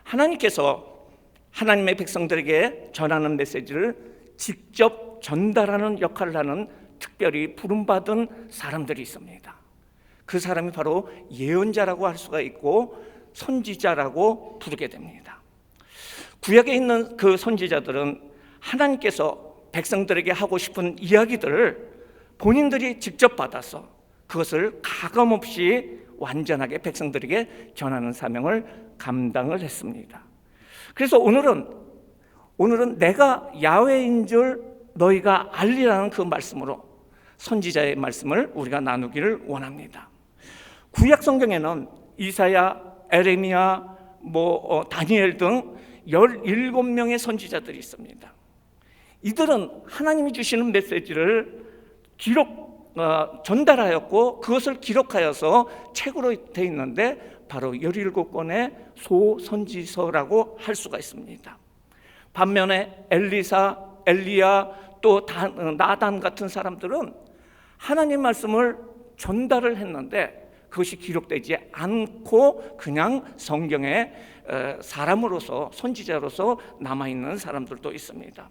하나님께서 하나님의 백성들에게 전하는 메시지를 직접 전달하는 역할을 하는 특별히 부름받은 사람들이 있습니다. 그 사람이 바로 예언자라고 할 수가 있고 선지자라고 부르게 됩니다. 구약에 있는 그 선지자들은 하나님께서 백성들에게 하고 싶은 이야기들을 본인들이 직접 받아서 그것을 가감없이 완전하게 백성들에게 전하는 사명을 감당을 했습니다. 그래서 오늘은 내가 야훼인 줄 너희가 알리라는 그 말씀으로 선지자의 말씀을 우리가 나누기를 원합니다. 구약 성경에는 이사야, 에레미야, 다니엘 등 17명의 선지자들이 있습니다. 이들은 하나님이 주시는 메시지를 전달하였고 그것을 기록하여서 책으로 되어 있는데 바로 17권의 소선지서라고 할 수가 있습니다. 반면에 엘리사, 엘리야, 또 나단 같은 사람들은 하나님 말씀을 전달을 했는데 그것이 기록되지 않고 그냥 성경에 사람으로서 선지자로서 남아있는 사람들도 있습니다.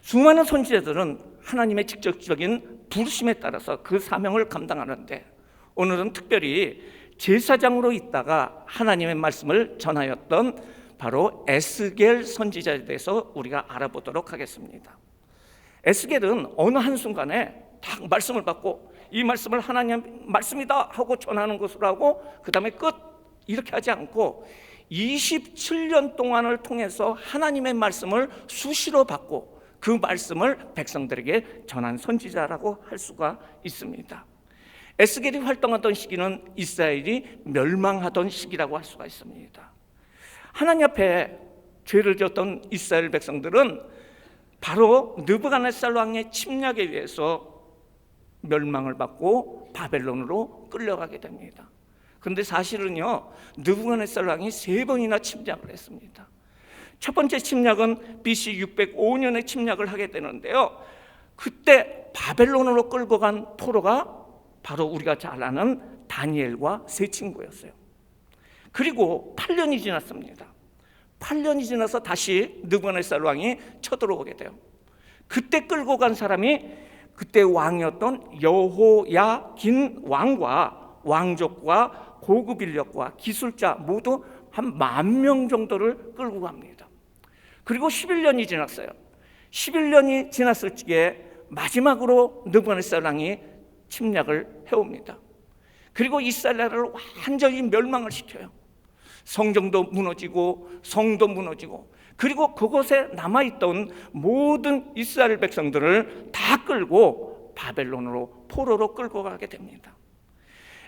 수많은 선지자들은 하나님의 직접적인 부르심에 따라서 그 사명을 감당하는데 오늘은 특별히 제사장으로 있다가 하나님의 말씀을 전하였던 바로 에스겔 선지자에 대해서 우리가 알아보도록 하겠습니다. 에스겔은 어느 한순간에 딱 말씀을 받고 이 말씀을 하나님 말씀이다 하고 전하는 것으로 하고 그 다음에 끝 이렇게 하지 않고 27년 동안을 통해서 하나님의 말씀을 수시로 받고 그 말씀을 백성들에게 전한 선지자라고 할 수가 있습니다. 에스겔이 활동하던 시기는 이스라엘이 멸망하던 시기라고 할 수가 있습니다. 하나님 앞에 죄를 지었던 이스라엘 백성들은 바로 느부갓네살 왕의 침략에 의해서 멸망을 받고 바벨론으로 끌려가게 됩니다. 그런데 사실은요, 느부갓네살 왕이 3번이나 침략을 했습니다. 첫 번째 침략은 BC 605년에 침략을 하게 되는데요, 그때 바벨론으로 끌고 간 포로가 바로 우리가 잘 아는 다니엘과 세 친구였어요. 그리고 8년이 지났습니다. 8년이 지나서 다시 느부갓네살 왕이 쳐들어오게 돼요. 그때 끌고 간 사람이 그때 왕이었던 여호야긴 왕과 왕족과 고급 인력과 기술자 모두 한 10,000명 정도를 끌고 갑니다. 그리고 11년이 지났어요. 11년이 지났을 적에 마지막으로 느부갓네살 왕이 침략을 해옵니다. 그리고 이스라엘을 완전히 멸망을 시켜요. 성정도 무너지고 성도 무너지고 그리고 그곳에 남아있던 모든 이스라엘 백성들을 다 끌고 바벨론으로 포로로 끌고 가게 됩니다.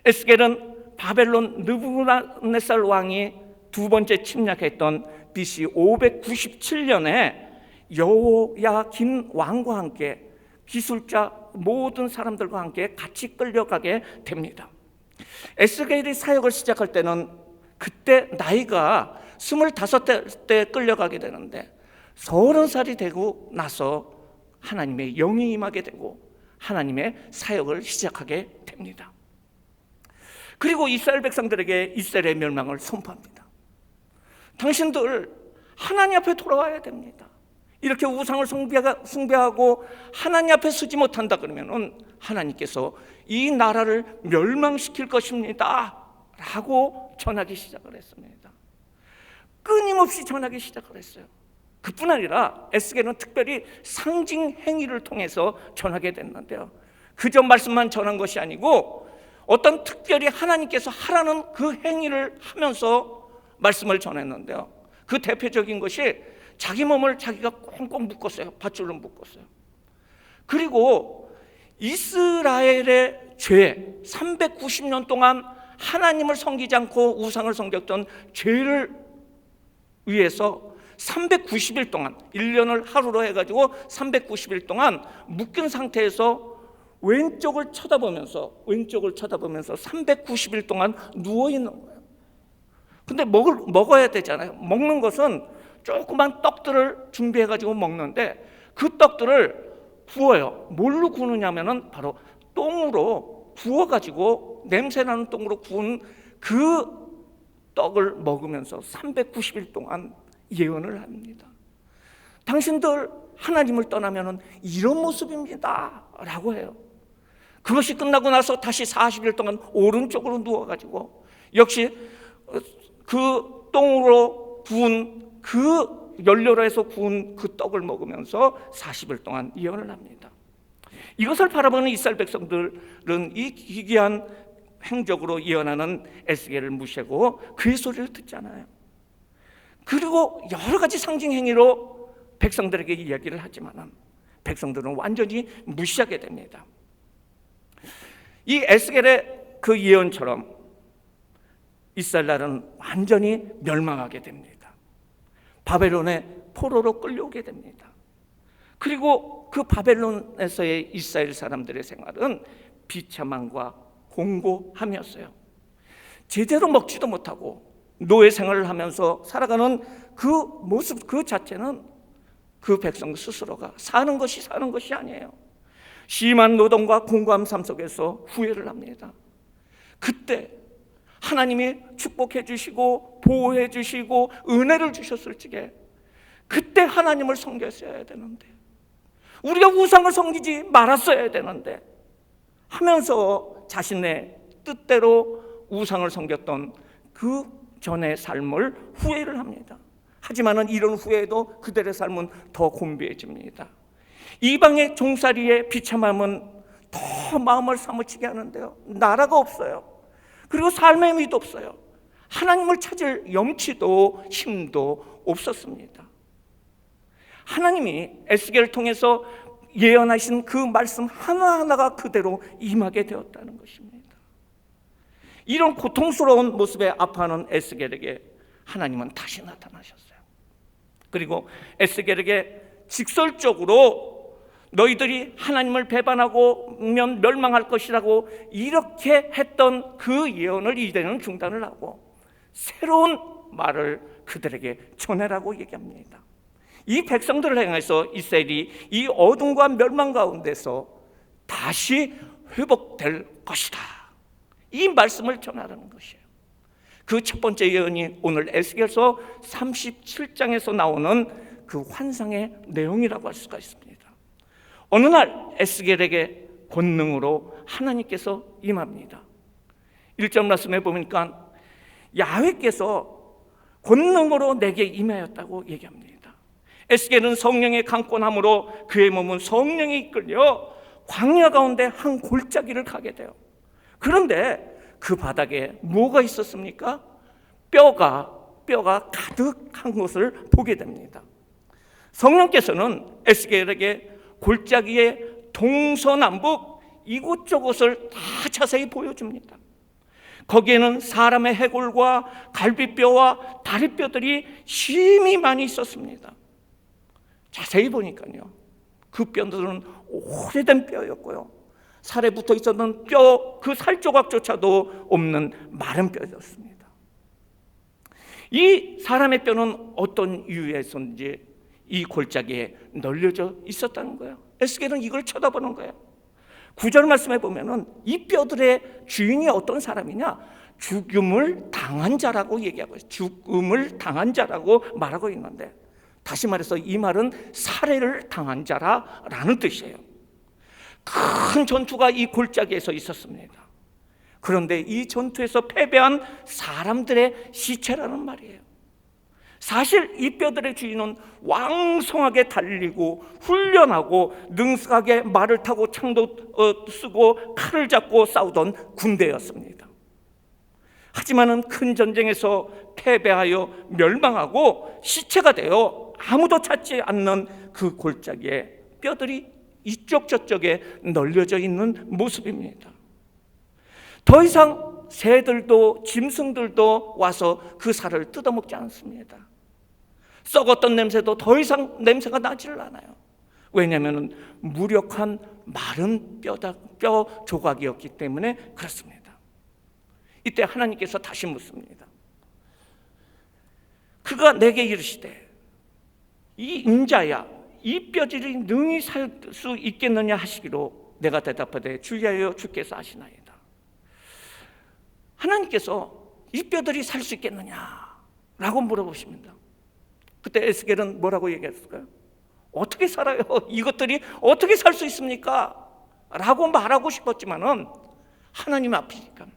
에스겔은 바벨론 느부갓네살 왕이 두 번째 침략했던 BC 597년에 여호야긴 왕과 함께 기술자 모든 사람들과 함께 같이 끌려가게 됩니다. 에스겔이 사역을 시작할 때는 그때 나이가 25대 때 끌려가게 되는데 30살이 되고 나서 하나님의 영이 임하게 되고 하나님의 사역을 시작하게 됩니다. 그리고 이스라엘 백성들에게 이스라엘의 멸망을 선포합니다. 당신들 하나님 앞에 돌아와야 됩니다. 이렇게 우상을 숭배하고 하나님 앞에 서지 못한다 그러면 하나님께서 이 나라를 멸망시킬 것입니다 라고 전하기 시작을 했습니다. 끊임없이 전하기 시작을 했어요. 그뿐 아니라 에스겔은 특별히 상징 행위를 통해서 전하게 됐는데요, 그저 말씀만 전한 것이 아니고 어떤 특별히 하나님께서 하라는 그 행위를 하면서 말씀을 전했는데요, 그 대표적인 것이 자기 몸을 자기가 꽁꽁 묶었어요. 밧줄로 묶었어요. 그리고 이스라엘의 죄 390년 동안 하나님을 섬기지 않고 우상을 섬겼던 죄를 위해서 390일 동안 1년을 하루로 해가지고 390일 동안 묶인 상태에서 왼쪽을 쳐다보면서 390일 동안 누워있는 거예요. 근데 먹어야 되잖아요. 먹는 것은 조그만 떡들을 준비해가지고 먹는데 그 떡들을 구워요. 뭘로 구우냐면은 바로 똥으로 구워가지고 냄새나는 똥으로 구운 그 떡을 먹으면서 390일 동안 예언을 합니다. 당신들 하나님을 떠나면 이런 모습입니다 라고 해요. 그것이 끝나고 나서 다시 40일 동안 오른쪽으로 누워가지고 역시 그 똥으로 구운 그 연료로 해서 구운 그 떡을 먹으면서 40일 동안 예언을 합니다. 이것을 바라보는 이스라엘 백성들은 이 기괴한 행적으로 예언하는 에스겔을 무시하고 그의 소리를 듣잖아요. 그리고 여러 가지 상징 행위로 백성들에게 이야기를 하지만 백성들은 완전히 무시하게 됩니다. 이 에스겔의 그 예언처럼 이스라엘 나라는 완전히 멸망하게 됩니다. 바벨론의 포로로 끌려오게 됩니다. 그리고 그 바벨론에서의 이스라엘 사람들의 생활은 비참함과 공고함이었어요. 제대로 먹지도 못하고 노예 생활을 하면서 살아가는 그 모습 그 자체는 그 백성 스스로가 사는 것이 아니에요. 심한 노동과 공고한 삶 속에서 후회를 합니다. 그때 하나님이 축복해 주시고 보호해 주시고 은혜를 주셨을 적에 그때 하나님을 섬겼어야 되는데, 우리가 우상을 섬기지 말았어야 되는데 하면서 자신의 뜻대로 우상을 섬겼던 그 전의 삶을 후회를 합니다. 하지만은 이런 후회도 그들의 삶은 더 곤비해집니다. 이방의 종살이의 비참함은 더 마음을 사무치게 하는데요, 나라가 없어요. 그리고 삶의 의미도 없어요. 하나님을 찾을 염치도 힘도 없었습니다. 하나님이 에스겔을 통해서 예언하신 그 말씀 하나하나가 그대로 임하게 되었다는 것입니다. 이런 고통스러운 모습에 아파하는 에스겔에게 하나님은 다시 나타나셨어요. 그리고 에스겔에게 직설적으로 너희들이 하나님을 배반하고면 멸망할 것이라고 이렇게 했던 그 예언을 이제는 중단을 하고 새로운 말을 그들에게 전해라고 얘기합니다. 이 백성들을 향해서 이스라엘이 이 어둠과 멸망 가운데서 다시 회복될 것이다, 이 말씀을 전하라는 것이에요. 그 첫 번째 예언이 오늘 에스겔서 37장에서 나오는 그 환상의 내용이라고 할 수가 있습니다. 어느 날 에스겔에게 권능으로 하나님께서 임합니다. 1절 말씀에 보니까 야훼께서 권능으로 내게 임하였다고 얘기합니다. 에스겔은 성령의 강권함으로 그의 몸은 성령에 이끌려 광야 가운데 한 골짜기를 가게 돼요. 그런데 그 바닥에 뭐가 있었습니까? 뼈가 가득한 것을 보게 됩니다. 성령께서는 에스겔에게 골짜기의 동서남북 이곳저곳을 다 자세히 보여줍니다. 거기에는 사람의 해골과 갈비뼈와 다리뼈들이 심히 많이 있었습니다. 자세히 보니까요, 그 뼈들은 오래된 뼈였고요, 살에 붙어 있었던 뼈 그 살 조각조차도 없는 마른 뼈였습니다. 이 사람의 뼈는 어떤 이유에서인지 이 골짜기에 널려져 있었다는 거예요. 에스겔은 이걸 쳐다보는 거예요. 9절 말씀에 보면은 이 뼈들의 주인이 어떤 사람이냐, 죽음을 당한 자라고 얘기하고 있어요. 죽음을 당한 자라고 말하고 있는데, 다시 말해서 이 말은 살해를 당한 자라는 뜻이에요. 큰 전투가 이 골짜기에서 있었습니다. 그런데 이 전투에서 패배한 사람들의 시체라는 말이에요. 사실 이 뼈들의 주인은 왕성하게 달리고 훈련하고 능숙하게 말을 타고 창도 쓰고 칼을 잡고 싸우던 군대였습니다. 하지만은 큰 전쟁에서 패배하여 멸망하고 시체가 되어 아무도 찾지 않는 그 골짜기에 뼈들이 이쪽 저쪽에 널려져 있는 모습입니다. 더 이상 새들도 짐승들도 와서 그 살을 뜯어먹지 않습니다. 썩었던 냄새도 더 이상 냄새가 나지를 않아요. 왜냐하면 무력한 마른 뼈 조각이었기 때문에 그렇습니다. 이때 하나님께서 다시 묻습니다. 그가 내게 이르시되 이 인자야, 이 뼈들이 능히 살 수 있겠느냐 하시기로 내가 대답하되 주의하여 주께서 아시나이다. 하나님께서 이 뼈들이 살 수 있겠느냐라고 물어보십니다. 그때 에스겔은 뭐라고 얘기했을까요? 어떻게 살아요? 이것들이 어떻게 살 수 있습니까? 라고 말하고 싶었지만은 하나님 앞이니까,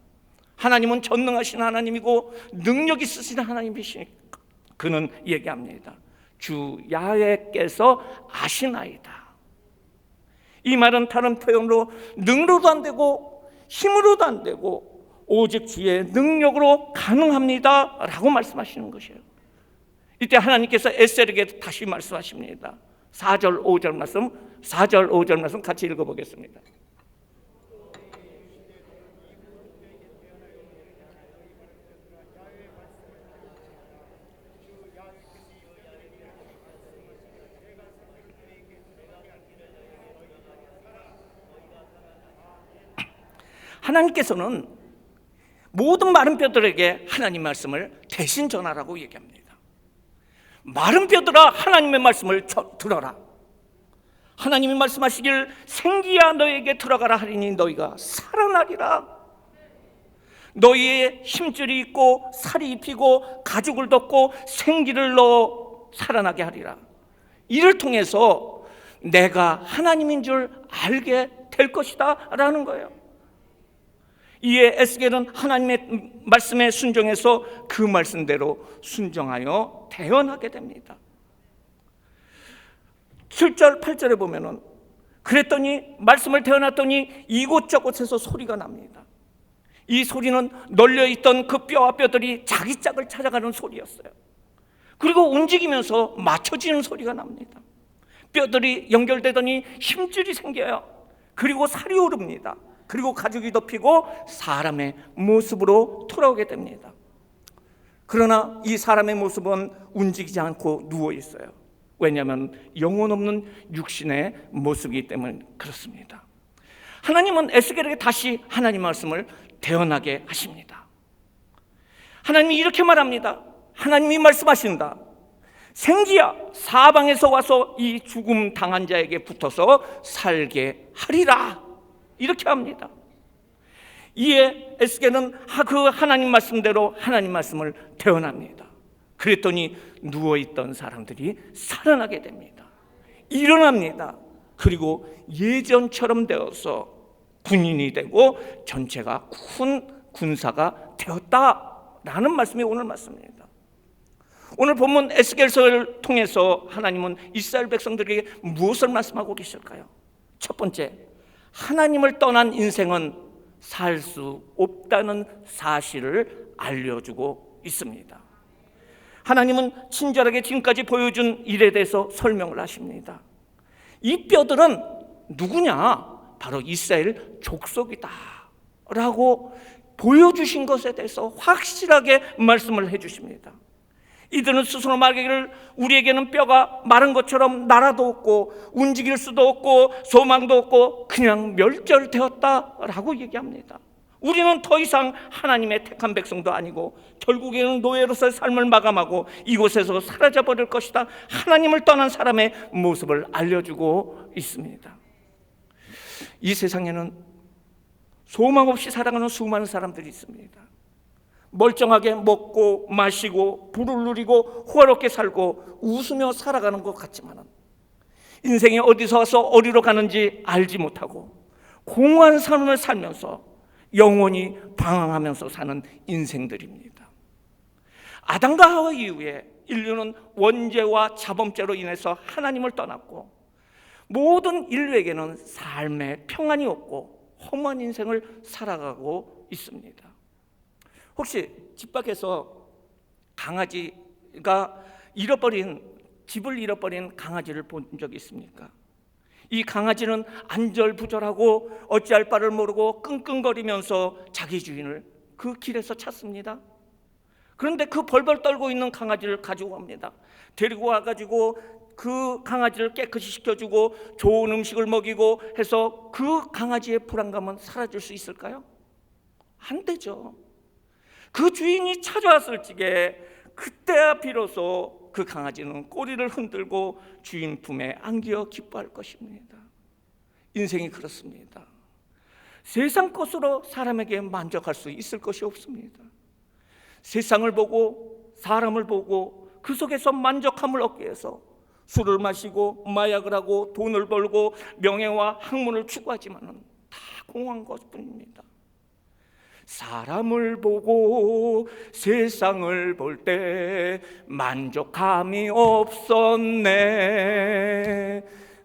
하나님은 전능하신 하나님이고 능력 있으신 하나님이시니까 그는 얘기합니다. 주 야훼께서 아시나이다. 이 말은 다른 표현으로 능로도 안 되고 힘으로도 안 되고 오직 주의 능력으로 가능합니다 라고 말씀하시는 것이에요. 이때 하나님께서 에스겔에게 다시 말씀하십니다. 4절 5절 말씀, 4절 5절 말씀 같이 읽어보겠습니다. 하나님께서는 모든 마른 뼈들에게 하나님 말씀을 대신 전하라고 얘기합니다. 마른 뼈들아 하나님의 말씀을 들어라. 하나님이 말씀하시길 생기야 너에게 들어가라 하리니 너희가 살아나리라. 너희의 힘줄이 있고 살이 입히고 가죽을 덮고 생기를 넣어 살아나게 하리라. 이를 통해서 내가 하나님인 줄 알게 될 것이다 라는 거예요. 이에 에스겔은 하나님의 말씀에 순종해서 그 말씀대로 순종하여 대언하게 됩니다. 7절 8절에 보면은 그랬더니 말씀을 대언했더니 이곳저곳에서 소리가 납니다. 이 소리는 널려있던 그 뼈와 뼈들이 자기 짝을 찾아가는 소리였어요. 그리고 움직이면서 맞춰지는 소리가 납니다. 뼈들이 연결되더니 힘줄이 생겨요. 그리고 살이 오릅니다. 그리고 가죽이 덮이고 사람의 모습으로 돌아오게 됩니다. 그러나 이 사람의 모습은 움직이지 않고 누워 있어요. 왜냐하면 영혼 없는 육신의 모습이기 때문에 그렇습니다. 하나님은 에스겔에게 다시 하나님 말씀을 대언하게 하십니다. 하나님이 이렇게 말합니다. 하나님이 말씀하신다. 생기야 사방에서 와서 이 죽음 당한 자에게 붙어서 살게 하리라. 이렇게 합니다. 이에 에스겔은 그 하나님 말씀대로 하나님 말씀을 대언합니다. 그랬더니 누워있던 사람들이 살아나게 됩니다. 일어납니다. 그리고 예전처럼 되어서 군인이 되고 전체가 큰 군사가 되었다라는 말씀이 오늘 말씀입니다. 오늘 본문 에스겔서를 통해서 하나님은 이스라엘 백성들에게 무엇을 말씀하고 계실까요? 첫 번째, 하나님을 떠난 인생은 살 수 없다는 사실을 알려주고 있습니다. 하나님은 친절하게 지금까지 보여준 일에 대해서 설명을 하십니다. 이 뼈들은 누구냐? 바로 이스라엘 족속이다 라고 보여주신 것에 대해서 확실하게 말씀을 해주십니다. 이들은 스스로 말하기를 우리에게는 뼈가 마른 것처럼 나라도 없고 움직일 수도 없고 소망도 없고 그냥 멸절되었다라고 얘기합니다. 우리는 더 이상 하나님의 택한 백성도 아니고 결국에는 노예로서의 삶을 마감하고 이곳에서 사라져버릴 것이다. 하나님을 떠난 사람의 모습을 알려주고 있습니다. 이 세상에는 소망 없이 살아가는 수많은 사람들이 있습니다. 멀쩡하게 먹고 마시고 부를 누리고 호화롭게 살고 웃으며 살아가는 것 같지만 인생이 어디서 와서 어디로 가는지 알지 못하고 공허한 삶을 살면서 영원히 방황하면서 사는 인생들입니다. 아담과 하와 이후에 인류는 원죄와 자범죄로 인해서 하나님을 떠났고 모든 인류에게는 삶의 평안이 없고 허무한 인생을 살아가고 있습니다. 혹시 집 밖에서 강아지가 집을 잃어버린 강아지를 본 적이 있습니까? 이 강아지는 안절부절하고 어찌할 바를 모르고 끙끙거리면서 자기 주인을 그 길에서 찾습니다. 그런데 그 벌벌 떨고 있는 강아지를 가지고 갑니다. 데리고 와가지고 그 강아지를 깨끗이 시켜주고 좋은 음식을 먹이고 해서 그 강아지의 불안감은 사라질 수 있을까요? 안 되죠. 그 주인이 찾아왔을 적에 그때야 비로소 그 강아지는 꼬리를 흔들고 주인 품에 안겨 기뻐할 것입니다. 인생이 그렇습니다. 세상 것으로 사람에게 만족할 수 있을 것이 없습니다. 세상을 보고 사람을 보고 그 속에서 만족함을 얻기 위해서 술을 마시고 마약을 하고 돈을 벌고 명예와 학문을 추구하지만은 다 공허한 것뿐입니다. 사람을 보고 세상을 볼 때 만족함이 없었네.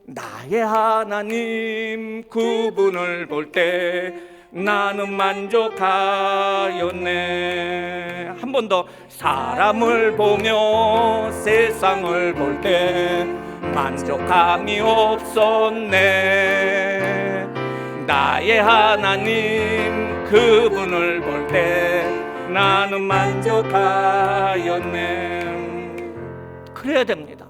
나의 하나님 그분을 볼 때 나는 만족하였네. 한 번 더. 사람을 보며 세상을 볼 때 만족함이 없었네. 나의 하나님 그분을 볼 때 나는 만족하였네. 그래야 됩니다.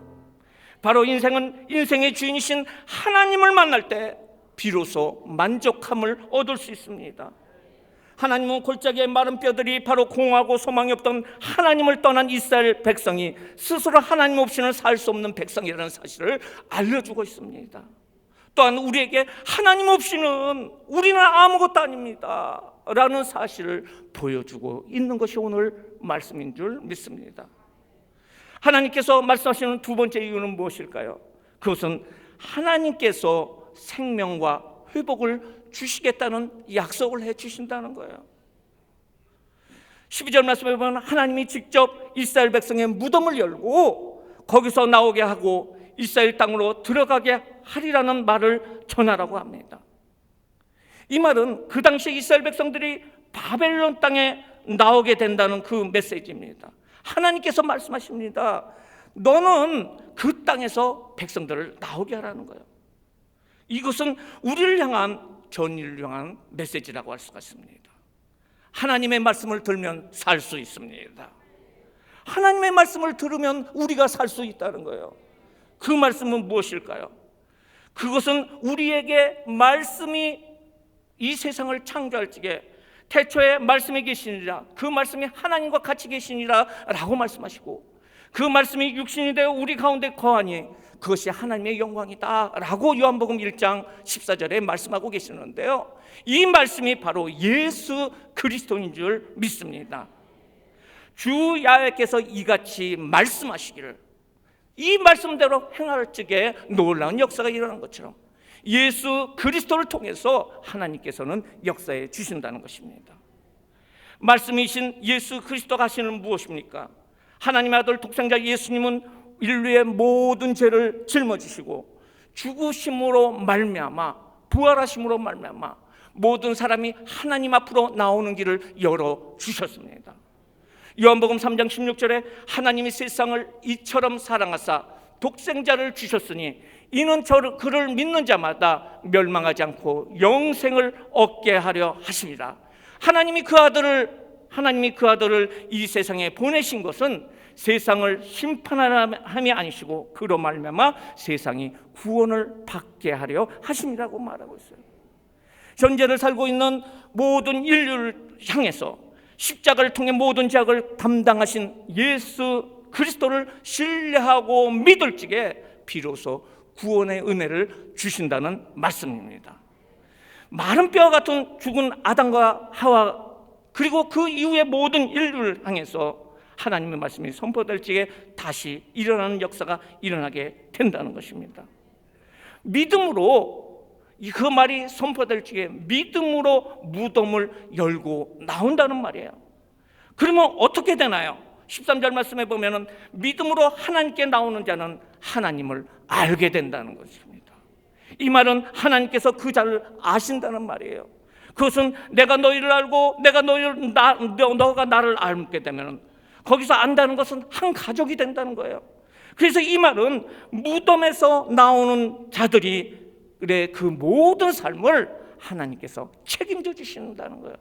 바로 인생의 주인이신 하나님을 만날 때 비로소 만족함을 얻을 수 있습니다. 하나님은 골짜기의 마른 뼈들이 바로 공허하고 소망이 없던 하나님을 떠난 이스라엘 백성이 스스로 하나님 없이는 살 수 없는 백성이라는 사실을 알려주고 있습니다. 또한 우리에게 하나님 없이는 우리는 아무것도 아닙니다 라는 사실을 보여주고 있는 것이 오늘 말씀인 줄 믿습니다. 하나님께서 말씀하시는 두 번째 이유는 무엇일까요? 그것은 하나님께서 생명과 회복을 주시겠다는 약속을 해주신다는 거예요. 12절 말씀에 보면 하나님이 직접 이스라엘 백성의 무덤을 열고 거기서 나오게 하고 이스라엘 땅으로 들어가게 하리라는 말을 전하라고 합니다. 이 말은 그 당시 이스라엘 백성들이 바벨론 땅에 나오게 된다는 그 메시지입니다. 하나님께서 말씀하십니다. 너는 그 땅에서 백성들을 나오게 하라는 거예요. 이것은 우리를 향한 전인을 향한 메시지라고 할 수가 있습니다. 하나님의 말씀을 들으면 살 수 있습니다. 하나님의 말씀을 들으면 우리가 살 수 있다는 거예요. 그 말씀은 무엇일까요? 그것은 우리에게 말씀이 이 세상을 창조할 적에 태초에 말씀이 계시니라, 그 말씀이 하나님과 같이 계시니라 라고 말씀하시고 그 말씀이 육신이 되어 우리 가운데 거하니 그것이 하나님의 영광이다 라고 요한복음 1장 14절에 말씀하고 계시는데요, 이 말씀이 바로 예수 그리스도인 줄 믿습니다. 주 야훼께서 이같이 말씀하시기를 이 말씀대로 행할 적에 놀라운 역사가 일어난 것처럼 예수 그리스도를 통해서 하나님께서는 역사해 주신다는 것입니다. 말씀이신 예수 그리스도가 하시는 무엇입니까? 하나님의 아들 독생자 예수님은 인류의 모든 죄를 짊어지시고 죽으심으로 말미암아 부활하심으로 말미암아 모든 사람이 하나님 앞으로 나오는 길을 열어주셨습니다. 요한복음 3장 16절에 하나님이 세상을 이처럼 사랑하사 독생자를 주셨으니 이는 그를 믿는 자마다 멸망하지 않고 영생을 얻게 하려 하심이라. 하나님이 그 아들을 이 세상에 보내신 것은 세상을 심판함이 아니시고 그로 말미암아 세상이 구원을 받게 하려 하심이라고 말하고 있어요. 현재를 살고 있는 모든 인류를 향해서 십자가를 통해 모든 죄악을 담당하신 예수 그리스도를 신뢰하고 믿을 적에 비로소 구원의 은혜를 주신다는 말씀입니다. 마른 뼈와 같은 죽은 아담과 하와 그리고 그 이후의 모든 인류를 향해서 하나님의 말씀이 선포될 적에 다시 일어나는 역사가 일어나게 된다는 것입니다. 믿음으로 그 말이 선포될 적에 믿음으로 무덤을 열고 나온다는 말이에요. 그러면 어떻게 되나요? 13절 말씀에 보면 믿음으로 하나님께 나오는 자는 하나님을 알게 된다는 것입니다. 이 말은 하나님께서 그 자를 아신다는 말이에요. 그것은 내가 너희를 알고 너가 나를 알게 되면 거기서 안다는 것은 한 가족이 된다는 거예요. 그래서 이 말은 무덤에서 나오는 자들이 그 모든 삶을 하나님께서 책임져 주신다는 거예요.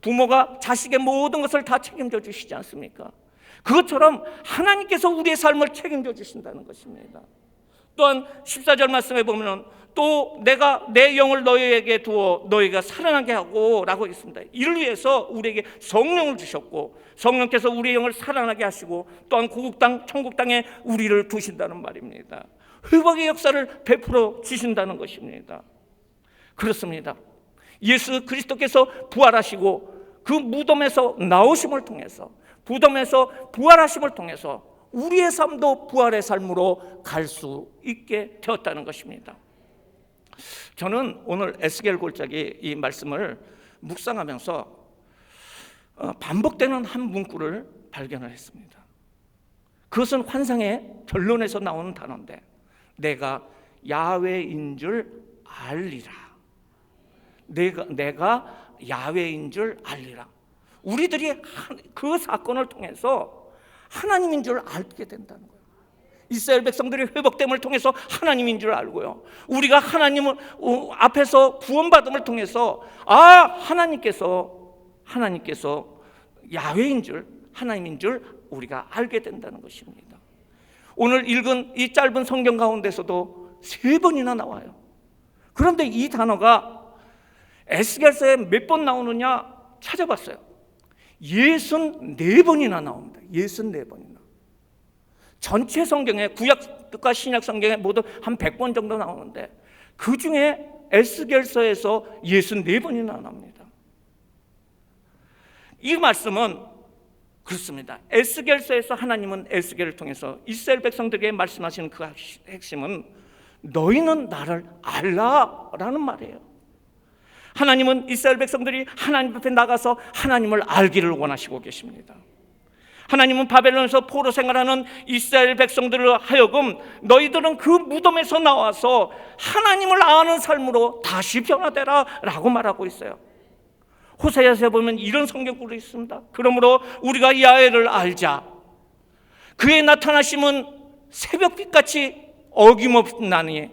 부모가 자식의 모든 것을 다 책임져 주시지 않습니까? 그것처럼 하나님께서 우리의 삶을 책임져 주신다는 것입니다. 또한 14절 말씀에 보면 또 내가 내 영을 너희에게 두어 너희가 살아나게 하고 라고 있습니다. 이를 위해서 우리에게 성령을 주셨고 성령께서 우리의 영을 살아나게 하시고 또한 고국 땅 천국 땅에 우리를 두신다는 말입니다. 회복의 역사를 베풀어 주신다는 것입니다. 그렇습니다. 예수 그리스도께서 부활하시고 그 무덤에서 나오심을 통해서, 무덤에서 부활하심을 통해서 우리의 삶도 부활의 삶으로 갈 수 있게 되었다는 것입니다. 저는 오늘 에스겔 골짜기 이 말씀을 묵상하면서 반복되는 한 문구를 발견을 했습니다. 그것은 환상의 결론에서 나오는 단어인데, 내가 야훼인 줄 알리라. 내가 야훼인 줄 알리라. 우리들이 그 사건을 통해서 하나님인 줄 알게 된다는 거예요. 이스라엘 백성들이 회복됨을 통해서 하나님인 줄 알고요, 우리가 하나님을 앞에서 구원받음을 통해서 하나님께서 야훼인 줄, 하나님인 줄 우리가 알게 된다는 것입니다. 오늘 읽은 이 짧은 성경 가운데서도 3번이나 나와요. 그런데 이 단어가 에스겔서에 몇 번 나오느냐 찾아봤어요. 64번이나 나옵니다. 64번이나. 전체 성경에, 구약과 신약 성경에 모두 한 100번 정도 나오는데 그 중에 에스겔서에서 64번이나 나옵니다. 이 말씀은 그렇습니다. 에스겔서에서 하나님은 에스겔을 통해서 이스라엘 백성들에게 말씀하시는 그 핵심은 너희는 나를 알라라는 말이에요. 하나님은 이스라엘 백성들이 하나님 앞에 나가서 하나님을 알기를 원하시고 계십니다. 하나님은 바벨론에서 포로 생활하는 이스라엘 백성들을 하여금 너희들은 그 무덤에서 나와서 하나님을 아는 삶으로 다시 변화되라 라고 말하고 있어요. 호세아서에 보면 이런 성경구도 있습니다. 그러므로 우리가 야훼를 알자. 그의 나타나심은 새벽빛같이 어김없나니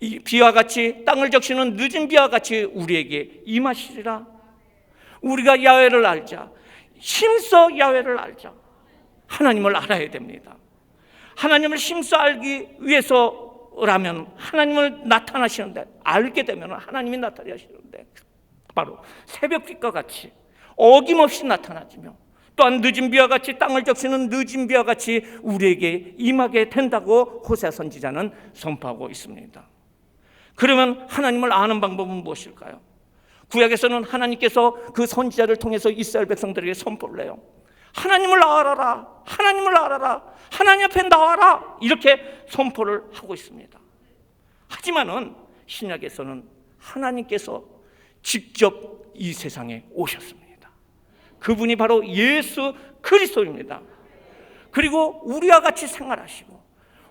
이 비와 같이 땅을 적시는 늦은 비와 같이 우리에게 임하시리라. 우리가 야훼를 알자. 힘써 야훼를 알자. 하나님을 알아야 됩니다. 하나님을 힘써 알기 위해서라면 하나님을 나타나시는데, 알게 되면 하나님이 나타나시는데 바로 새벽빛과 같이 어김없이 나타나지며 또한 늦은 비와 같이 땅을 적시는 늦은 비와 같이 우리에게 임하게 된다고 호세아 선지자는 선포하고 있습니다. 그러면 하나님을 아는 방법은 무엇일까요? 구약에서는 하나님께서 그 선지자를 통해서 이스라엘 백성들에게 선포를 해요. 하나님을 알아라, 하나님을 알아라, 하나님 앞에 나와라, 이렇게 선포를 하고 있습니다. 하지만은 신약에서는 하나님께서 직접 이 세상에 오셨습니다. 그분이 바로 예수 그리스도입니다. 그리고 우리와 같이 생활하시고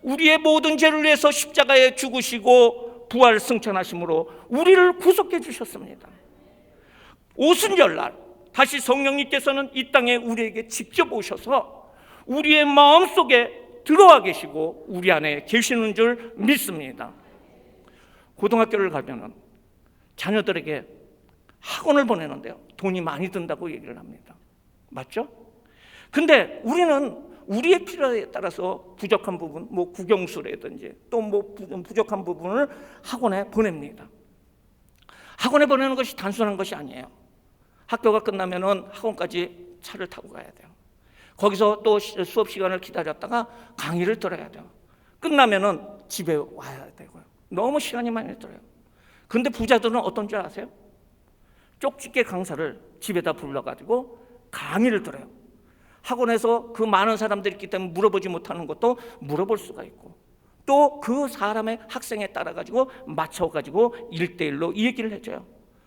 우리의 모든 죄를 위해서 십자가에 죽으시고 부활 승천하심으로 우리를 구속해 주셨습니다. 오순절날 다시 성령님께서는 이 땅에 우리에게 직접 오셔서 우리의 마음속에 들어와 계시고 우리 안에 계시는 줄 믿습니다. 고등학교를 가면은 자녀들에게 학원을 보내는데요, 돈이 많이 든다고 얘기를 합니다. 맞죠? 근데 우리는 우리의 필요에 따라서 부족한 부분, 국영수라든지 또 부족한 부분을 학원에 보냅니다. 학원에 보내는 것이 단순한 것이 아니에요. 학교가 끝나면은 학원까지 차를 타고 가야 돼요. 거기서 또 수업 시간을 기다렸다가 강의를 들어야 돼요. 끝나면은 집에 와야 되고요. 너무 시간이 많이 들어요. 근데 부자들은 어떤 줄 아세요? 쪽집게 강사를 집에다 불러가지고 강의를 들어요. 학원에서 그 많은 사람들이 있기 때문에 물어보지 못하는 것도 물어볼 수가 있고, 또 그 사람의 학생에 따라가지고 맞춰가지고 1:1로 이 얘기를 해줘요.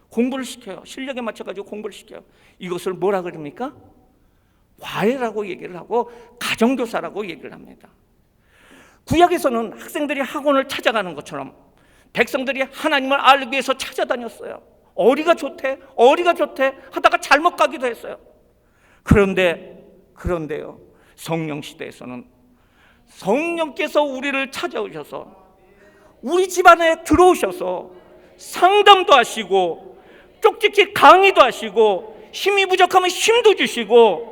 공부를 시켜요. 실력에 맞춰가지고 공부를 시켜요. 이것을 뭐라 그럽니까? 과외라고 얘기를 하고 가정교사라고 얘기를 합니다. 구약에서는 학생들이 학원을 찾아가는 것처럼 백성들이 하나님을 알기 위해서 찾아다녔어요. 어디가 좋대 하다가 잘못 가기도 했어요. 그런데요, 성령 시대에서는 성령께서 우리를 찾아오셔서 우리 집안에 들어오셔서 상담도 하시고 쪽집기 강의도 하시고 힘이 부족하면 힘도 주시고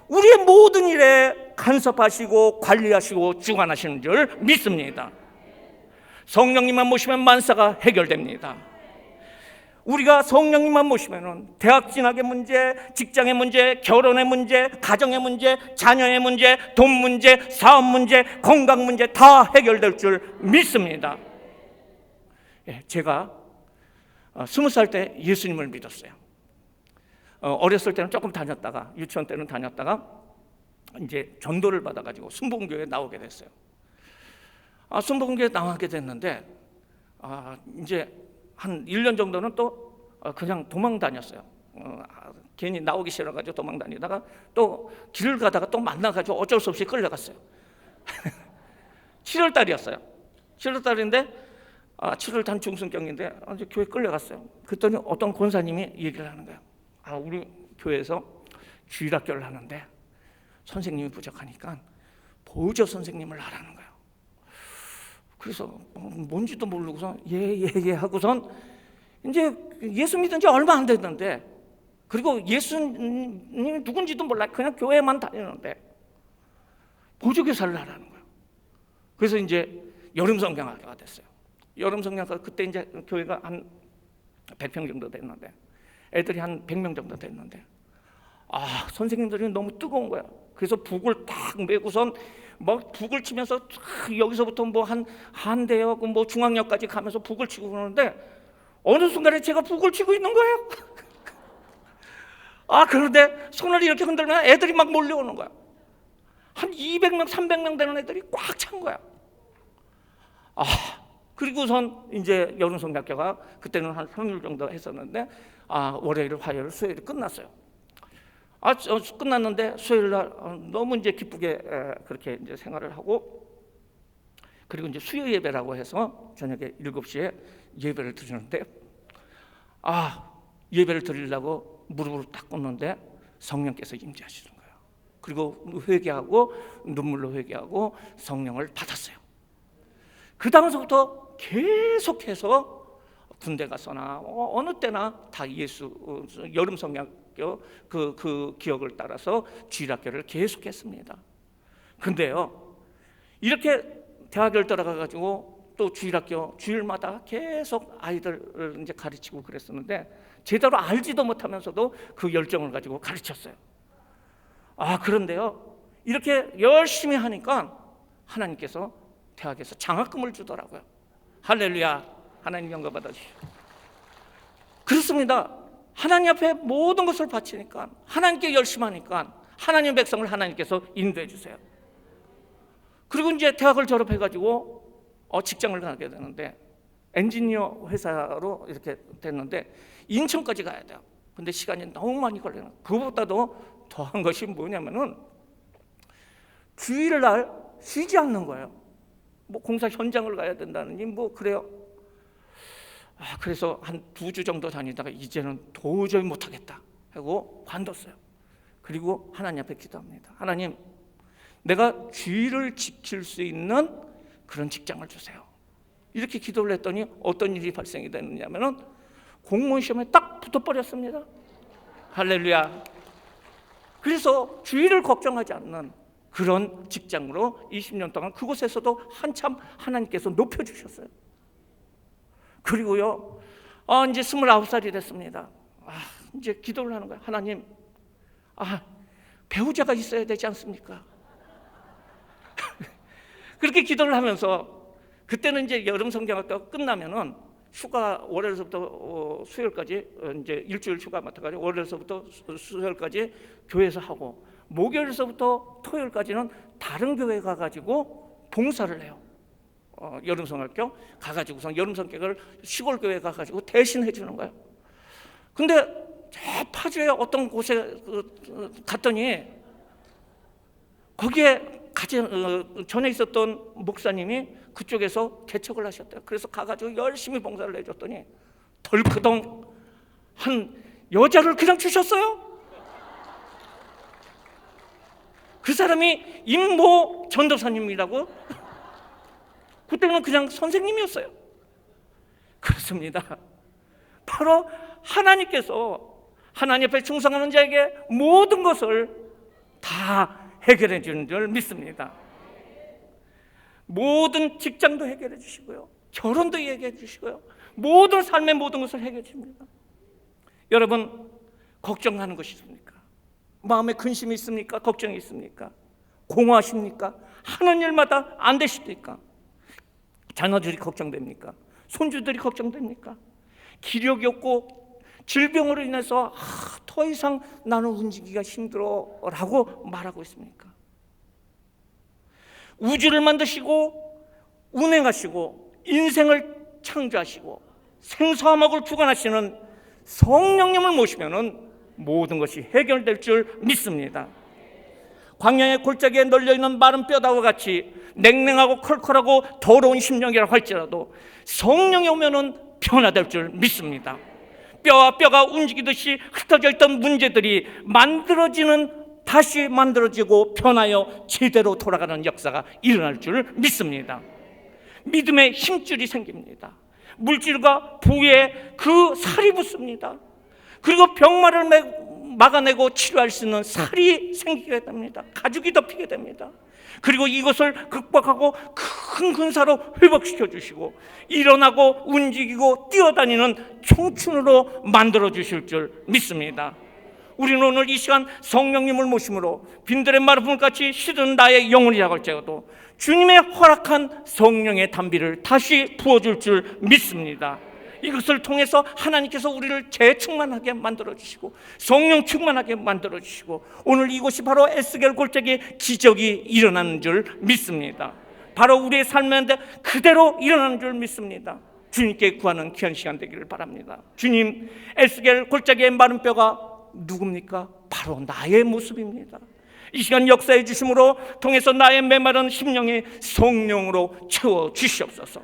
우리의 모든 일에 간섭하시고 관리하시고 주관하시는 줄 믿습니다. 성령님만 모시면 만사가 해결됩니다. 우리가 성령님만 모시면은 대학 진학의 문제, 직장의 문제, 결혼의 문제, 가정의 문제, 자녀의 문제, 돈 문제, 사업 문제, 건강 문제 다 해결될 줄 믿습니다. 제가 20살 때 예수님을 믿었어요. 어렸을 때는 조금 다녔다가 유치원 때는 다녔다가 이제 전도를 받아가지고 순복음교회에 나오게 됐어요. 순복음교회에 나오게 됐는데 이제 한 1년 정도는 또 그냥 도망 다녔어요. 괜히 나오기 싫어가지고 도망 다니다가 또 길을 가다가 또 만나가지고 어쩔 수 없이 끌려갔어요. 7월 달이었어요. 7월 달인데 7월 단 중순경인데 이제 교회 끌려갔어요. 그랬더니 어떤 권사님이 얘기를 하는 거예요. 우리 교회에서 주일학교를 하는데 선생님이 부족하니까 보조 선생님을 하라는 거예요. 그래서 뭔지도 모르고서 예 하고선 이제 예수 믿은 지 얼마 안 됐는데, 그리고 예수님이 누군지도 몰라. 그냥 교회만 다니는데 보조교사를 하라는 거예요. 그래서 이제 여름 성경학교가 됐어요. 여름 성경학교 그때 이제 교회가 한 100평 정도 됐는데, 애들이 한 100명 정도 됐는데 선생님들이 너무 뜨거운 거야. 그래서 북을 딱 메고선 막 북을 치면서 여기서부터 뭐 한 대역 뭐 중앙역까지 가면서 북을 치고 그러는데 어느 순간에 제가 북을 치고 있는 거예요. 그런데 손을 이렇게 흔들면 애들이 막 몰려오는 거야. 한 200명, 300명 되는 애들이 꽉 찬 거야. 그리고선 이제 여름성경학교가 그때는 한 3일 정도 했었는데 월요일, 화요일, 수요일 끝났어요. 끝났는데 수요일 날 너무 이제 기쁘게 그렇게 이제 생활을 하고, 그리고 이제 수요 예배라고 해서 저녁에 7시에 예배를 드리는데 예배를 드리려고 무릎을 딱 꿇는데 성령께서 임재하시는 거예요. 그리고 회개하고 눈물로 회개하고 성령을 받았어요. 그 다음서부터 계속해서 군대 가서나 어느 때나 다 예수 여름 성경학교 그 기억을 따라서 주일학교를 계속했습니다. 근데요, 이렇게 대학을 들어가가지고 또 주일학교 주일마다 계속 아이들을 이제 가르치고 그랬었는데 제대로 알지도 못하면서도 그 열정을 가지고 가르쳤어요. 그런데요, 이렇게 열심히 하니까 하나님께서 대학에서 장학금을 주더라고요. 할렐루야. 하나님 영광 받아주시오. 그렇습니다. 하나님 앞에 모든 것을 바치니까, 하나님께 열심하니까 하나님 백성을 하나님께서 인도해 주세요. 그리고 이제 대학을 졸업해가지고 직장을 가게 되는데 엔지니어 회사로 이렇게 됐는데 인천까지 가야 돼요. 근데 시간이 너무 많이 걸려요. 그것보다도 더한 것이 뭐냐면은 주일날 쉬지 않는 거예요. 뭐 공사 현장을 가야 된다느니 뭐 그래요. 그래서 한 2주 정도 다니다가 이제는 도저히 못하겠다 하고 관뒀어요. 그리고 하나님 앞에 기도합니다. 하나님, 내가 주일을 지킬 수 있는 그런 직장을 주세요. 이렇게 기도를 했더니 어떤 일이 발생이 되느냐면은 공무원 시험에 딱 붙어버렸습니다. 할렐루야. 그래서 주일을 걱정하지 않는 그런 직장으로 20년 동안 그곳에서도 한참 하나님께서 높여주셨어요. 그리고요, 이제 29살이 됐습니다. 이제 기도를 하는 거예요. 하나님, 배우자가 있어야 되지 않습니까? 그렇게 기도를 하면서 그때는 이제 여름 성경학교 끝나면은 휴가 월요일서부터 수요일까지 이제 일주일 휴가 맡아가지고 월요일서부터 수요일까지 교회에서 하고 목요일서부터 토요일까지는 다른 교회 가가지고 봉사를 해요. 여름성경학교 가가지고서 여름성경을 시골 교회 가가지고 대신 해주는 거예요. 근데 저 파주에 어떤 곳에 갔더니 거기에 전에 있었던 목사님이 그쪽에서 개척을 하셨대요. 그래서 가가지고 열심히 봉사를 해줬더니 덜크덩 한 여자를 그냥 주셨어요. 그 사람이 임모 전도사님이라고. 그때는 그냥 선생님이었어요. 그렇습니다. 바로 하나님께서 하나님 앞에 충성하는 자에게 모든 것을 다 해결해 주는 줄 믿습니다. 모든 직장도 해결해 주시고요, 결혼도 해결해 주시고요, 모든 삶의 모든 것을 해결해 줍니다. 여러분, 걱정하는 것이 있습니까? 마음에 근심이 있습니까? 걱정이 있습니까? 공허하십니까? 하는 일마다 안 되십니까? 자녀들이 걱정됩니까? 손주들이 걱정됩니까? 기력이 없고 질병으로 인해서 더 이상 나는 움직이기가 힘들어 라고 말하고 있습니까? 우주를 만드시고 운행하시고 인생을 창조하시고 생사화목을 주관하시는 성령님을 모시면 모든 것이 해결될 줄 믿습니다. 광야의 골짜기에 널려있는 마른 뼈다와 같이 냉랭하고 컬컬하고 더러운 심령이라 할지라도 성령이 오면 변화될 줄 믿습니다. 뼈와 뼈가 움직이듯이 흩어져 있던 문제들이 다시 만들어지고 변하여 제대로 돌아가는 역사가 일어날 줄 믿습니다. 믿음의 힘줄이 생깁니다. 물질과 부에 그 살이 붙습니다. 그리고 병마를 막아내고 치료할 수 있는 살이 생기게 됩니다. 가죽이 덮이게 됩니다. 그리고 이것을 극복하고 큰 근사로 회복시켜 주시고 일어나고 움직이고 뛰어다니는 청춘으로 만들어 주실 줄 믿습니다. 우리는 오늘 이 시간 성령님을 모심으로 빈들의 마르품같이 시든 나의 영혼이라고 할지라도 주님의 허락한 성령의 단비를 다시 부어줄 줄 믿습니다. 이것을 통해서 하나님께서 우리를 재충만하게 만들어주시고 성령 충만하게 만들어주시고 오늘 이곳이 바로 에스겔 골짜기에 기적이 일어나는 줄 믿습니다. 바로 우리의 삶인데 그대로 일어나는 줄 믿습니다. 주님께 구하는 귀한 시간 되기를 바랍니다. 주님, 에스겔 골짜기의 마른 뼈가 누굽니까? 바로 나의 모습입니다. 이 시간 역사해 주심으로 통해서 나의 메마른 심령이 성령으로 채워 주시옵소서.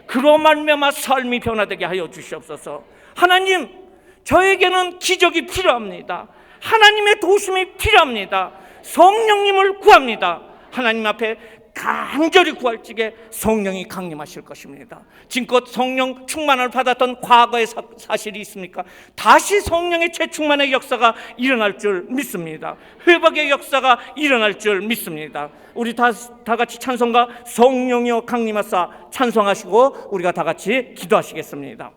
그로 말미암아 삶이 변화되게 하여 주시옵소서. 하나님, 저에게는 기적이 필요합니다. 하나님의 도심이 필요합니다. 성령님을 구합니다. 하나님 앞에 간절히 구할 적에 성령이 강림하실 것입니다. 지금껏 성령 충만을 받았던 과거의 사실이 있습니까? 다시 성령의 재충만의 역사가 일어날 줄 믿습니다. 회복의 역사가 일어날 줄 믿습니다. 우리 다 같이 찬송가 성령이여 강림하사 찬송하시고 우리가 다 같이 기도하시겠습니다.